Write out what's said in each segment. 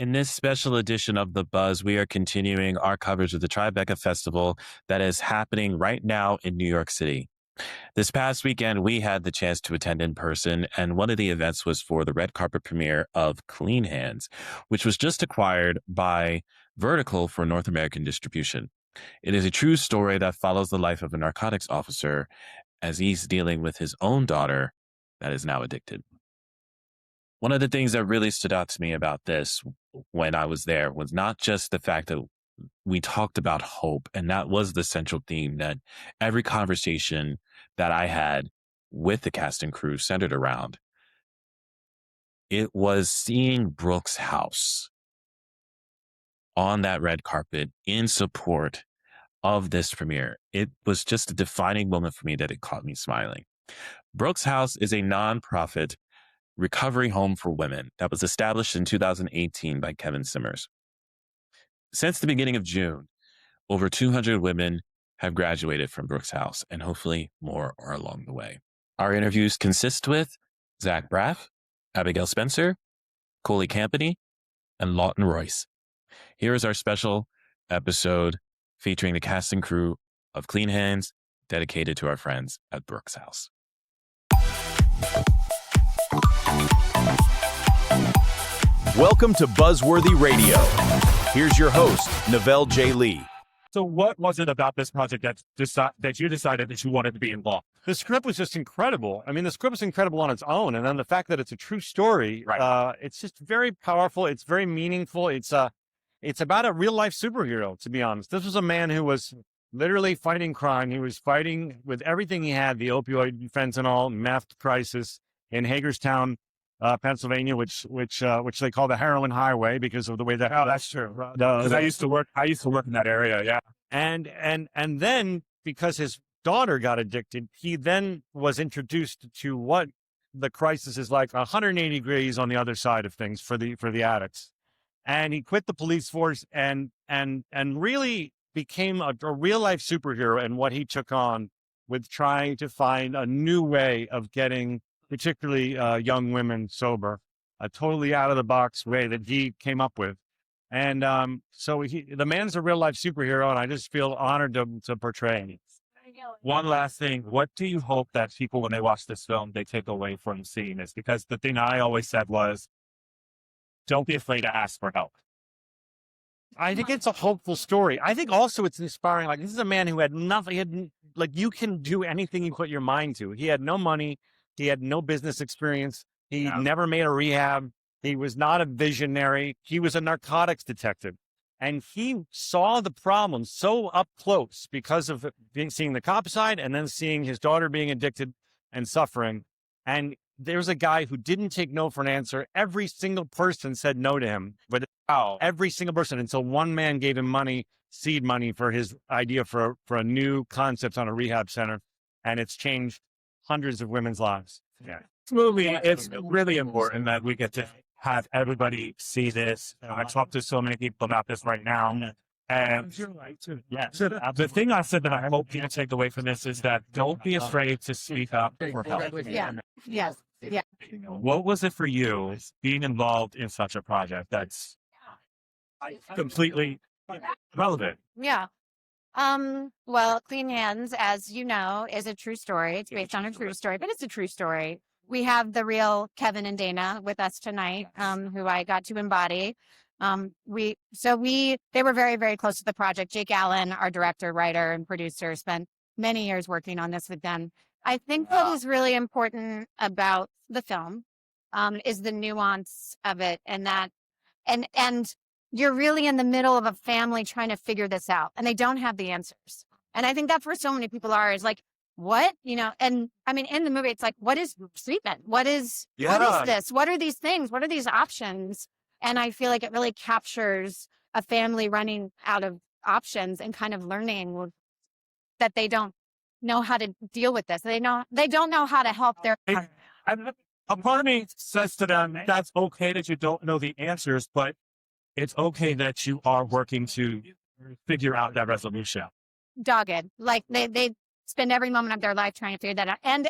In this special edition of The Buzz, we are continuing our coverage of the Tribeca Festival that is happening right now in New York City. This past weekend, we had the chance to attend in person, and one of the events was for the red carpet premiere of Clean Hands, which was just acquired by Vertical for North American distribution. It is a true story that follows the life of a narcotics officer as he's dealing with his own daughter that is now addicted. One of the things that really stood out to me about this when I was there was not just the fact that we talked about hope, and that was the central theme that every conversation that I had with the cast and crew centered around. It was seeing Brooke's house on that red carpet in support of this premiere. It was just a defining moment for me that it caught me smiling. Brooke's House is a nonprofit recovery home for women that was established in 2018 by Kevin Simmers. Since the beginning of June, over 200 women have graduated from Brooke's House, and hopefully more are along the way. Our interviews consist with Zach Braff, Abigail Spencer, Coley Campany, and Laughton Royce. Here is our special episode featuring the cast and crew of Clean Hands, dedicated to our friends at Brooke's House. Welcome to BuzzWorthy Radio. Here's your host, NaVell J. Lee. So what was it about this project that you decided that you wanted to be involved? The script was just incredible. I mean, the script was incredible on its own. And then the fact that it's a true story, Right. It's just very powerful. It's very meaningful. It's about a real life superhero, to be honest. This was a man who was literally fighting crime. He was fighting with everything he had, the opioid, fentanyl, meth crisis in Hagerstown, Pennsylvania, which they call the heroin highway because of the way that. Oh, that's true. Because I used to work in that area. Yeah. And then because his daughter got addicted, he then was introduced to what the crisis is like 180 degrees on the other side of things for the addicts. And he quit the police force and really became a real life superhero in what he took on with trying to find a new way of getting particularly young women sober, a totally out of the box way that he came up with. And so the man's a real life superhero, and I just feel honored to portray him. One last thing. What do you hope that people, when they watch this film, they take away from seeing this? Because the thing I always said was, don't be afraid to ask for help. I think it's a hopeful story. I think also it's inspiring. Like, this is a man who had nothing. You can do anything you put your mind to. He had no money. He had no business experience. He never made a rehab. He was not a visionary. He was a narcotics detective. And he saw the problem so up close because of seeing the cop side and then seeing his daughter being addicted and suffering. And there's a guy who didn't take no for an answer. Every single person said no to him, but every single person, until one man gave him money, seed money, for his idea for a new concept on a rehab center. And it's changed hundreds of women's lives. Yeah. This movie, it's really important that we get to have everybody see this. I talked to so many people about this right now. And the thing I said that I hope people take away from this is that don't be afraid to speak up for help. Yeah. Yes. Yeah. What was it for you being involved in such a project that's completely relevant? Yeah. Well, Clean Hands, as you know, is a true story. It's based on a true story, but it's a true story. We have the real Kevin and Dana with us tonight, who I got to embody. They were very, very close to the project. Jake Allen, our director, writer, and producer, spent many years working on this with them. I think what is really important about the film, is the nuance of it, and you're really in the middle of a family trying to figure this out, and they don't have the answers. And I think that's where so many people are, is like, what, and I mean, in the movie, it's like, what is treatment? What is this? What are these things? What are these options? And I feel like it really captures a family running out of options and kind of learning that they don't know how to deal with this. They don't know how to help their. A part of me says to them, that's okay that you don't know the answers, but it's okay that you are working to figure out that resolution. Dogged. Like they spend every moment of their life trying to figure that out, and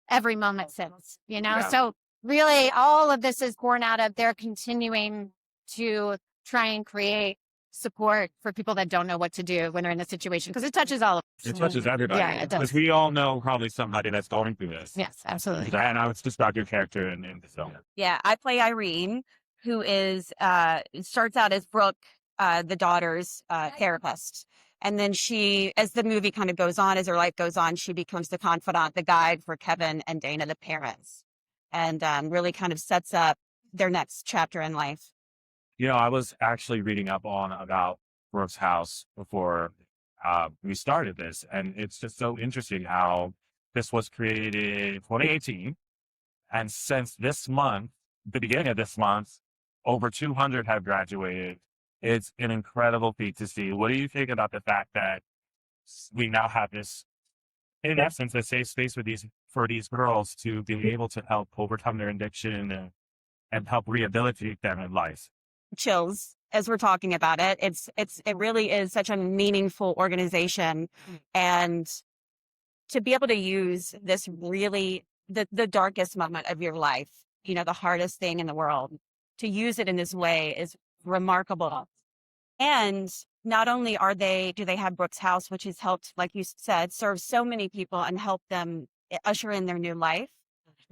every moment since, Yeah. So really all of this is born out of their continuing to try and create support for people that don't know what to do when they're in this situation, because it touches all of us. It touches everybody. Yeah, it does. Because we all know probably somebody that's going through this. Yes, absolutely. And I was just about your character in the film. Yeah, I play Irene, who is starts out as Brooke, the daughter's therapist. And then she, as the movie kind of goes on, as her life goes on, she becomes the confidant, the guide for Kevin and Dana, the parents, and really kind of sets up their next chapter in life. You know, I was actually reading up on about Brooke's house before we started this, and it's just so interesting how this was created in 2018, and since this month, the beginning of this month, over 200 have graduated. It's an incredible feat to see. What do you think about the fact that we now have this, in essence, a safe space for these girls to be able to help overcome their addiction and help rehabilitate them in life? Chills as we're talking about it. It really is such a meaningful organization, and to be able to use this really the darkest moment of your life, you know, the hardest thing in the world, to use it in this way is remarkable. And not only do they have Brooke's house, which has helped, like you said, serve so many people and help them usher in their new life.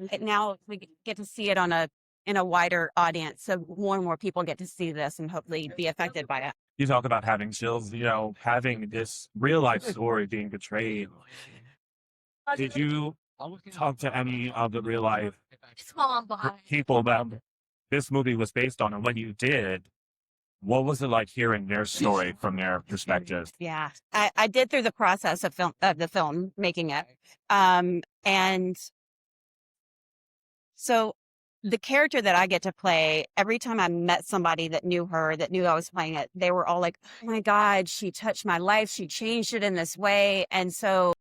And now we get to see it in a wider audience. So more and more people get to see this and hopefully be affected by it. You talk about having chills, you know, having this real life story being portrayed. Did you talk to any of the real life people that this movie was based on? And when you did, what was it like hearing their story from their perspective? Yeah, I did through the process of the film making it. And so the character that I get to play, every time I met somebody that knew her, that knew I was playing it, they were all like, oh my God, she touched my life. She changed it in this way. And so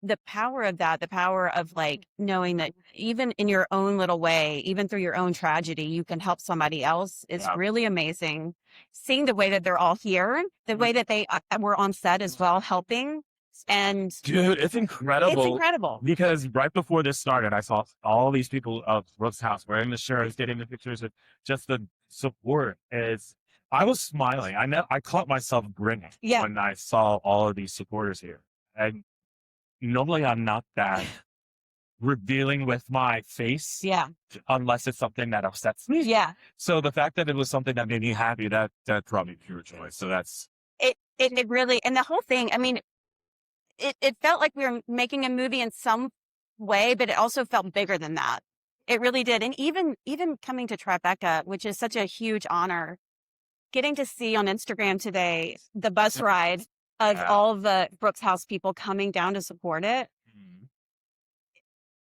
the power of that, the power of like knowing that even in your own little way, even through your own tragedy, you can help somebody else is really amazing. Seeing the way that they're all here, the way that they were on set as well, helping. And dude, it's incredible. It's incredible. Because right before this started, I saw all these people of Brooke's house wearing the shirts, getting the pictures, and just the support. I was smiling. I caught myself grinning when I saw all of these supporters here. And normally I'm not that revealing with my face. Yeah. Unless it's something that upsets me. Yeah. So the fact that it was something that made me happy, that brought me pure joy. So that's it really, and the whole thing, I mean, it felt like we were making a movie in some way, but it also felt bigger than that. It really did. And even coming to Tribeca, which is such a huge honor, getting to see on Instagram today the bus ride of all the Brooke's house people coming down to support it.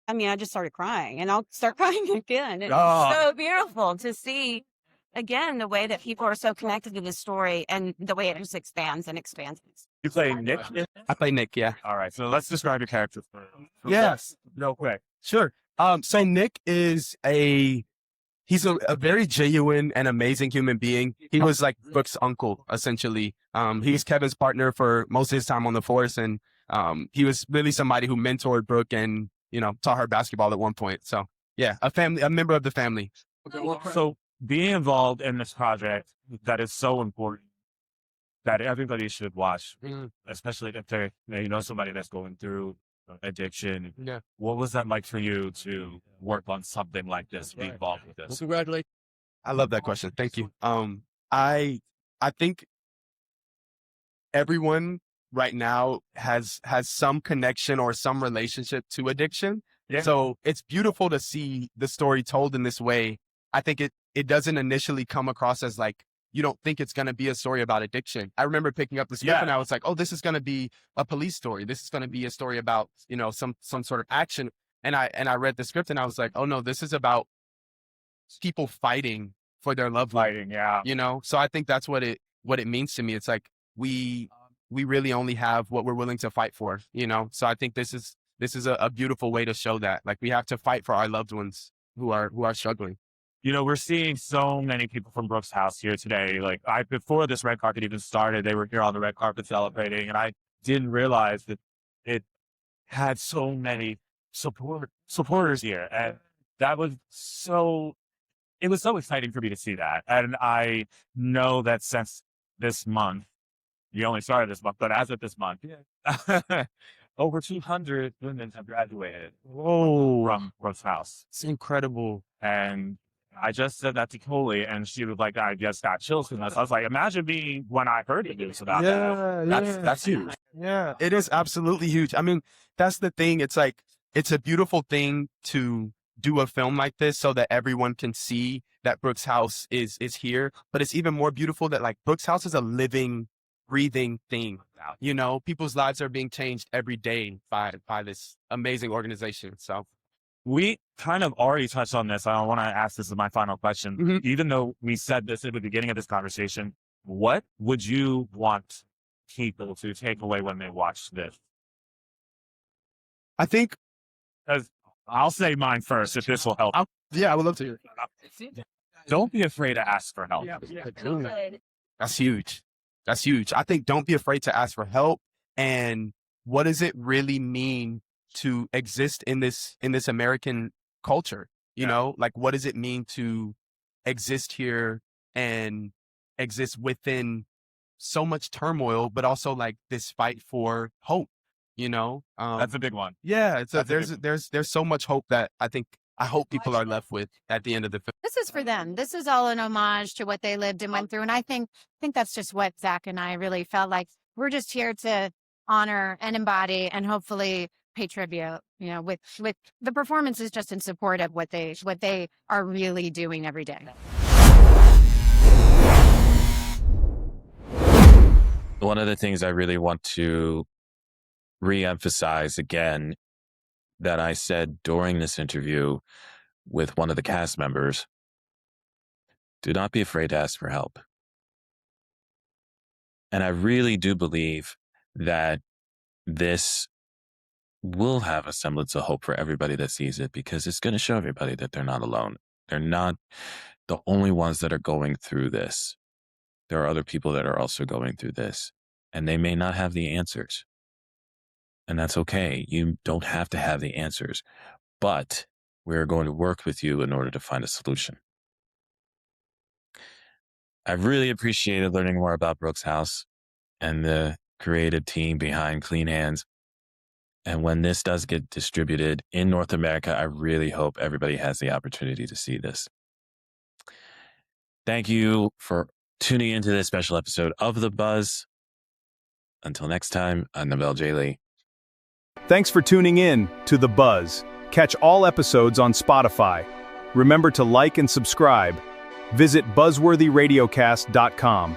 I mean, I just started crying, and I'll start crying again. It's so beautiful to see, again, the way that people are so connected to this story and the way it just expands and expands. You play Nick? I play Nick, yeah. All right, so let's describe your character for Yes. real quick. Sure. So Nick is he's a very genuine and amazing human being. He was like Brooke's uncle, essentially. He's Kevin's partner for most of his time on the force, and he was really somebody who mentored Brooke and, you know, taught her basketball at one point. So yeah, a member of the family. So being involved in this project that is so important, that everybody should watch, especially if they know somebody that's going through addiction. Yeah. What was that like for you to work on something like this, be involved with this? Congratulations. I love that question. Thank you. I think everyone right now has some connection or some relationship to addiction. Yeah. So it's beautiful to see the story told in this way. I think it doesn't initially come across as like, you don't think it's going to be a story about addiction. I remember picking up the script and I was like, oh, this is going to be a police story. This is going to be a story about, you know, some sort of action. And I read the script and I was like, oh no, this is about people fighting for their loved one. You know? So I think that's what it means to me. It's like, we really only have what we're willing to fight for, you know? So I think this is a beautiful way to show that. Like, we have to fight for our loved ones who are struggling. You know, we're seeing so many people from Brooke's house here today. Like, before this red carpet even started, they were here on the red carpet celebrating, and I didn't realize that it had so many supporters here. And that was so it was so exciting for me to see that. And I know that since this month, you only started this month, but as of this month, over 200 women have graduated from Brooke's house. It's incredible. And I just said that to Coley, and she was like, I just got chills from this. I was like, imagine me when I heard the news about that. That's huge. Yeah, it is absolutely huge. I mean, that's the thing. It's like, it's a beautiful thing to do a film like this so that everyone can see that Brooke's house is here. But it's even more beautiful that like Brooke's house is a living, breathing thing. You know, people's lives are being changed every day by this amazing organization. So we kind of already touched on this. I want to ask this as my final question. Mhm. Even though we said this at the beginning of this conversation, what would you want people to take away when they watch this? I think, Because I'll say mine first, if this will help. yeah, I would love to hear. Don't be afraid to ask for help. That's huge. That's huge. I think don't be afraid to ask for help. And what does it really mean to exist in this American culture? You know, like what does it mean to exist here and exist within so much turmoil, but also like this fight for hope, you know? That's a big one. Yeah, That's a there's so much hope that I hope people are left with at the end of the film. This is for them. This is all an homage to what they lived and went through. And I think that's just what Zach and I really felt like. We're just here to honor and embody and hopefully pay tribute, you know, with the performances just in support of what they are really doing every day. One of the things I really want to re-emphasize again that I said during this interview with one of the cast members, do not be afraid to ask for help. And I really do believe that this will have a semblance of hope for everybody that sees it, because it's going to show everybody that they're not alone. They're not the only ones that are going through this. There are other people that are also going through this, and they may not have the answers. And that's okay. You don't have to have the answers, but we're going to work with you in order to find a solution. I've really appreciated learning more about Brooke's house and the creative team behind Clean Hands. And when this does get distributed in North America, I really hope everybody has the opportunity to see this. Thank you for tuning into this special episode of The Buzz. Until next time, I'm NaVell J. Lee. Thanks for tuning in to The Buzz. Catch all episodes on Spotify. Remember to like and subscribe. Visit BuzzWorthyRadiocast.com.